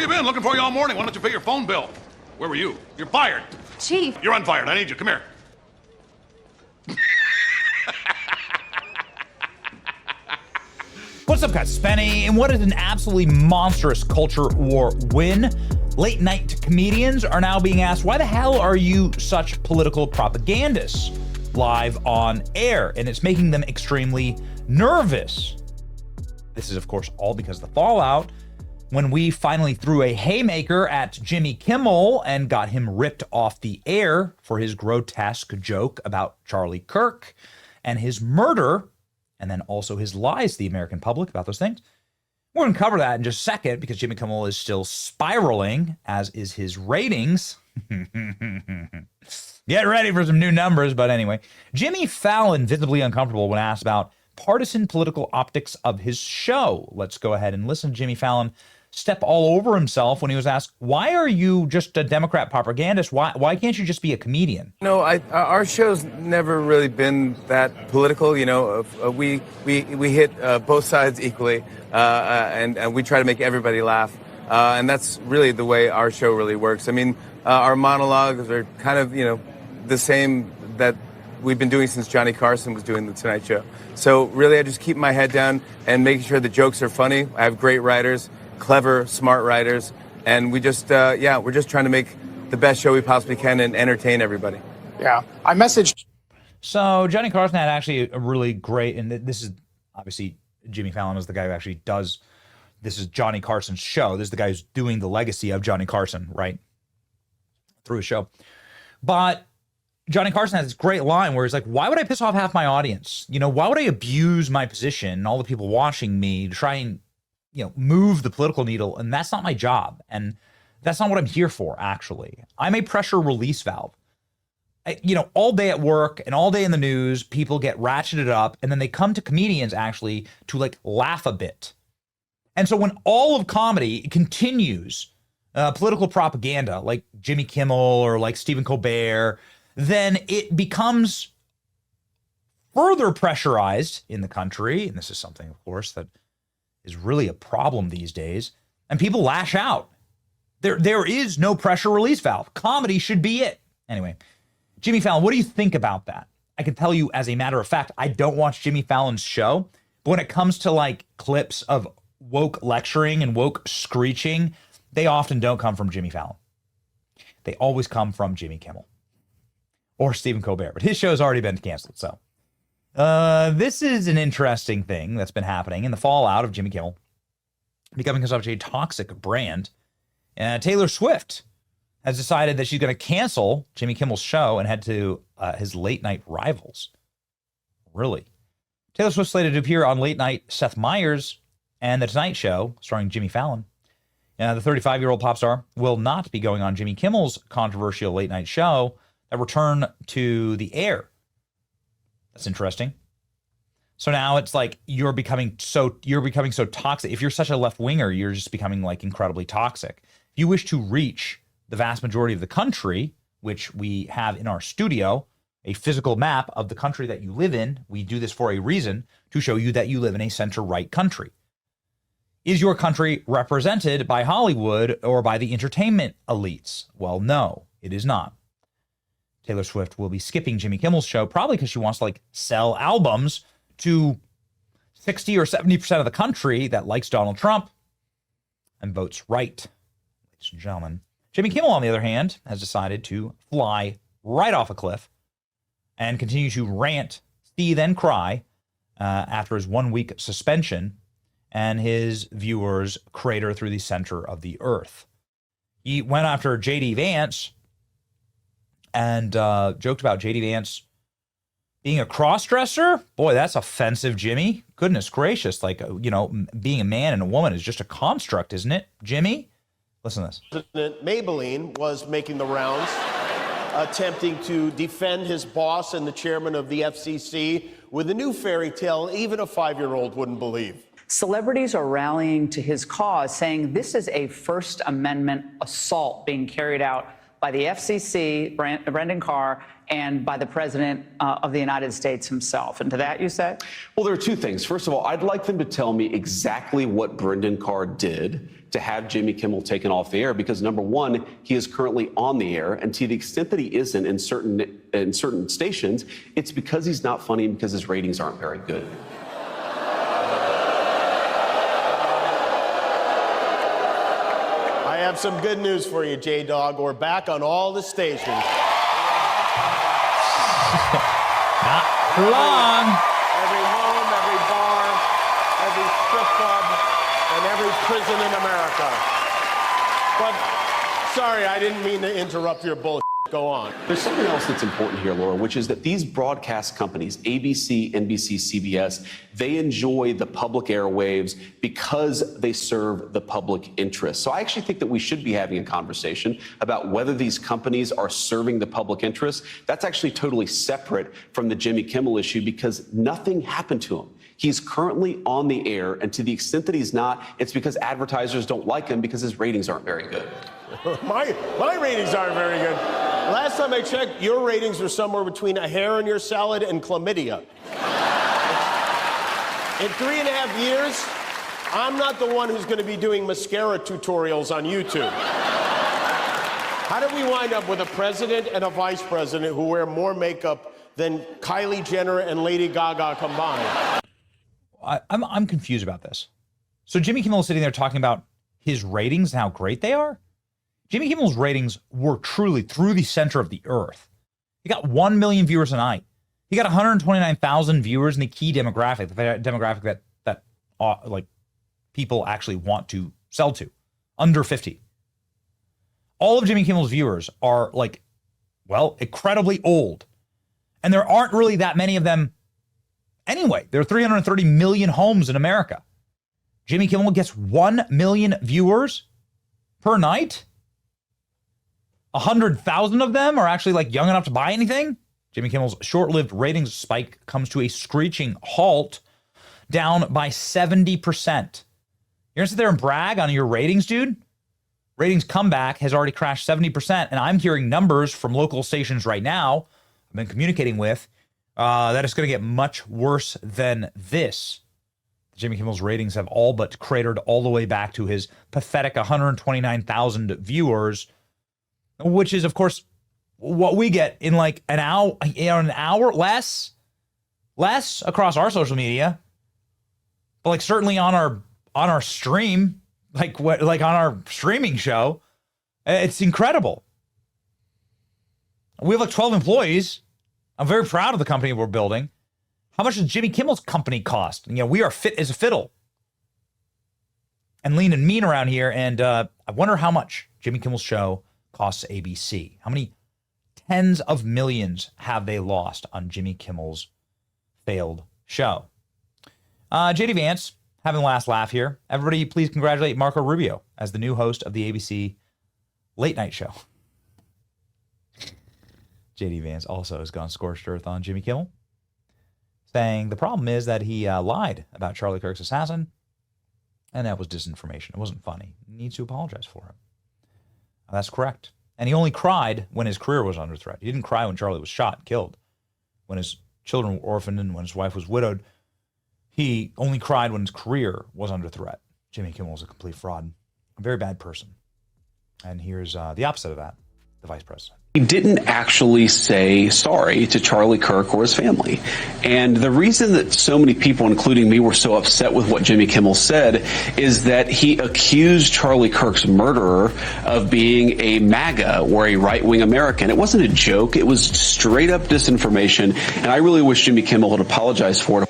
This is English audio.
Where you been? Looking for you all morning. Why don't you pay your phone bill? Where were you? You're fired. Chief. You're unfired. I need you. Come here. What's up, guys? Spenny, and what is an absolutely monstrous culture war win? Late night comedians are now being asked, why the hell are you such political propagandists live on air? And it's making them extremely nervous. This is, of course, all because of the fallout when we finally threw a haymaker at Jimmy Kimmel and got him ripped off the air for his grotesque joke about Charlie Kirk and his murder, and then also his lies to the American public about those things. We're going to cover that in just a second because Jimmy Kimmel is still spiraling, as is his ratings. Get ready for some new numbers, but anyway. Jimmy Fallon visibly uncomfortable when asked about partisan political optics of his show. Let's go ahead and listen to Jimmy Fallon step all over himself when he was asked, why are you just a Democrat propagandist? Why can't you just be a comedian? No, our show's never really been that political. You know, we hit both sides equally, and we try to make everybody laugh. And that's really the way our show really works. I mean, our monologues are kind of, you know, the same that we've been doing since Johnny Carson was doing The Tonight Show. So really, I just keep my head down and making sure the jokes are funny. I have great writers, clever, smart writers, and we just, we're just trying to make the best show we possibly can and entertain everybody. Yeah, I messaged. So Johnny Carson had actually a really great, and this is obviously Jimmy Fallon is the guy who actually does, this is Johnny Carson's show. This is the guy who's doing the legacy of Johnny Carson, right? Through his show. But Johnny Carson has this great line where he's like, why would I piss off half my audience? You know, why would I abuse my position and all the people watching me to try and, you know, move the political needle? And that's not my job. And that's not what I'm here for, actually. I'm a pressure release valve. You know, all day at work and all day in the news, people get ratcheted up, and then they come to comedians actually to like laugh a bit. And so when all of comedy continues political propaganda like Jimmy Kimmel or like Stephen Colbert, then it becomes further pressurized in the country. And this is something, of course, that is really a problem these days. And people lash out. There is no pressure release valve. Comedy should be it. Anyway, Jimmy Fallon, what do you think about that? I can tell you as a matter of fact, I don't watch Jimmy Fallon's show, but when it comes to like clips of woke lecturing and woke screeching, they often don't come from Jimmy Fallon. They always come from Jimmy Kimmel or Stephen Colbert, but his show's already been canceled. So this is an interesting thing that's been happening in the fallout of Jimmy Kimmel becoming such a toxic brand. Taylor Swift has decided that she's going to cancel Jimmy Kimmel's show and head to his late night rivals. Really? Taylor Swift slated to appear on late night Seth Meyers and The Tonight Show, starring Jimmy Fallon. The 35-year-old pop star will not be going on Jimmy Kimmel's controversial late night show that returned to the air. That's interesting. So now it's like you're becoming so toxic. If you're such a left-winger, you're just becoming like incredibly toxic. If you wish to reach the vast majority of the country, which we have in our studio, a physical map of the country that you live in, we do this for a reason, to show you that you live in a center-right country. Is your country represented by Hollywood or by the entertainment elites? Well, no, it is not. Taylor Swift will be skipping Jimmy Kimmel's show, probably because she wants to like sell albums to 60 or 70% of the country that likes Donald Trump and votes right. Ladies and gentlemen, Jimmy Kimmel, on the other hand, has decided to fly right off a cliff and continue to rant, seethe, and cry after his 1-week suspension and his viewers crater through the center of the earth. He went after J.D. Vance and joked about J.D. Vance being a cross-dresser. Boy, that's offensive, Jimmy. Goodness gracious. Like, you know, being a man and a woman is just a construct, isn't it, Jimmy? Listen to this. President Maybelline was making the rounds, attempting to defend his boss and the chairman of the FCC with a new fairy tale even a 5-year-old wouldn't believe. Celebrities are rallying to his cause, saying this is a First Amendment assault being carried out by the FCC, Brendan Carr, and by the President of the United States himself. And to that you say? Well, there are two things. First of all, I'd like them to tell me exactly what Brendan Carr did to have Jimmy Kimmel taken off the air, because number one, he is currently on the air, and to the extent that he isn't in certain stations, it's because he's not funny and because his ratings aren't very good. I have some good news for you, J-Dog. We're back on all the stations. Not for long. Every home, every bar, every strip club, and every prison in America. But, sorry, I didn't mean to interrupt your bullshit. Go on. There's something else that's important here, Laura, which is that these broadcast companies, ABC, NBC, CBS, they enjoy the public airwaves because they serve the public interest. So I actually think that we should be having a conversation about whether these companies are serving the public interest. That's actually totally separate from the Jimmy Kimmel issue because nothing happened to him. He's currently on the air, and to the extent that he's not, it's because advertisers don't like him because his ratings aren't very good. My ratings aren't very good. Last time I checked, your ratings were somewhere between a hair in your salad and chlamydia. In 3.5 years, I'm not the one who's going to be doing mascara tutorials on YouTube. How did we wind up with a president and a vice president who wear more makeup than Kylie Jenner and Lady Gaga combined? I'm confused about this. So Jimmy Kimmel is sitting there talking about his ratings and how great they are. Jimmy Kimmel's ratings were truly through the center of the earth. He got 1 million viewers a night. He got 129,000 viewers in the key demographic, the demographic that like people actually want to sell to, under 50. All of Jimmy Kimmel's viewers are like, well, incredibly old. And there aren't really that many of them anyway. There are 330 million homes in America. Jimmy Kimmel gets 1 million viewers per night. 100,000 of them are actually like young enough to buy anything. Jimmy Kimmel's short-lived ratings spike comes to a screeching halt, down by 70%. You're gonna sit there and brag on your ratings, dude? Ratings comeback has already crashed 70%, and I'm hearing numbers from local stations right now I've been communicating with that it's gonna get much worse than this. Jimmy Kimmel's ratings have all but cratered all the way back to his pathetic 129,000 viewers, which is, of course, what we get in like an hour less across our social media, but like certainly on our stream, like on our streaming show, it's incredible. We have like 12 employees. I'm very proud of the company we're building. How much does Jimmy Kimmel's company cost? You know, we are fit as a fiddle and lean and mean around here, and I wonder how much Jimmy Kimmel's show costs ABC. How many tens of millions have they lost on Jimmy Kimmel's failed show? JD Vance having the last laugh here. Everybody, please congratulate Marco Rubio as the new host of the ABC Late Night Show. JD Vance also has gone scorched earth on Jimmy Kimmel, saying the problem is that he lied about Charlie Kirk's assassin, and that was disinformation. It wasn't funny. He needs to apologize for it. That's correct. And he only cried when his career was under threat. He didn't cry when Charlie was shot and killed. When his children were orphaned and when his wife was widowed, he only cried when his career was under threat. Jimmy Kimmel is a complete fraud, a very bad person. And here's the opposite of that, the vice president. He didn't actually say sorry to Charlie Kirk or his family. And the reason that so many people, including me, were so upset with what Jimmy Kimmel said is that he accused Charlie Kirk's murderer of being a MAGA or a right-wing American. It wasn't a joke. It was straight up disinformation. And I really wish Jimmy Kimmel would apologize for it.